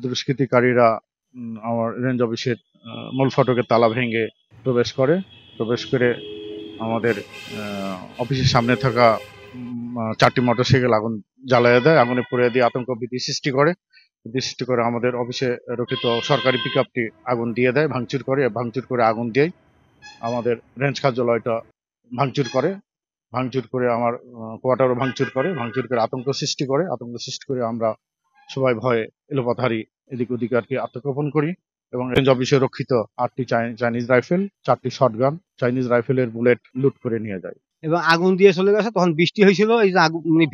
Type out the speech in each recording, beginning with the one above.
দুষ্কৃতিকারীরা আমার রেঞ্জ অফিসের মূল ফটকের তালা ভেঙে প্রবেশ করে আমাদের অফিসের সামনে থাকা 4টি মোটরসাইকেল আগুন জ্বালিয়ে দেয়। আগুনে পুড়িয়ে দিয়ে আতঙ্ক ভীতি সৃষ্টি করে আমাদের অফিসে রক্ষিত সরকারি পিকআপটি আগুন দিয়ে দেয়, ভাঙচুর করে আগুন দিয়ে আমাদের রেঞ্জ কার্যালয়টা ভাঙচুর করে আমার কোয়ার্টারও ভাঙচুর করে আতঙ্ক সৃষ্টি করে আমরা সবাই ভয়ে এলোপাথারি এদিক ওদিক আর কি আত্মগোপন করি এবং রেঞ্জ অফিসে রক্ষিত 8টি চাইনিজ রাইফেল, 4টি শটগান, চাইনিজ রাইফেলের বুলেট লুট করে নিয়ে যায় এবং আগুন দিয়ে চলে গেছে। তখন বৃষ্টি হয়েছিল, এই যে আগুন মানে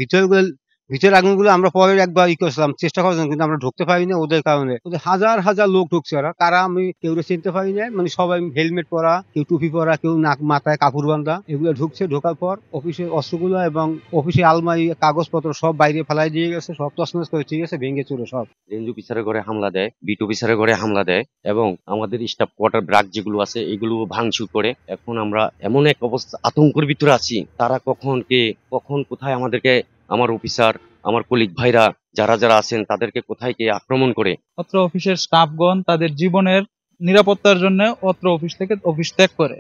ভিতরের আগুনগুলো আমরা পরে একবার করছিলাম, চেষ্টা করছিলাম, কিন্তু আমরা ঢুকতে পারিনি ওদের কারণে। ওদের হাজার হাজার লোক ঢুকছে, ওরা কারা আমি কেউ চিনতে পারি না, মানে সবাই হেলমেট পরা, কেউ টুপি পরা, কেউ নাক মাথায় কাপড় বাঁধা, এগুলো ঢুকছে। ঢোকার পর অফিসের অস্ত্রগুলো এবং অফিসের আলমারি কাগজপত্র সব বাইরে ফেলাই দিয়ে গেছে, সব তছনছ করে ঠিক আছে ভেঙে চুরে সব। রেঞ্জ অফিসারের ঘরে হামলা দেয়, বিট অফিসারের ঘরে হামলা দেয় এবং আমাদের স্টাফ কোয়ার্টার ব্রাক যেগুলো আছে এগুলো ভাঙচুর করে। এখন আমরা এমন এক অবস্থা আতঙ্কের ভিতরে আছি, তারা কখন কোথায় আমাদেরকে, আমার অফিসার, আমার কলিগ ভাইরা যারা যারা আছেন তাদেরকে কোথায় কে আক্রমণ করে। অত্র অফিসের স্টাফগণ তাদের জীবনের নিরাপত্তার জন্য অত্র অফিস থেকে অফিস ত্যাগ করে।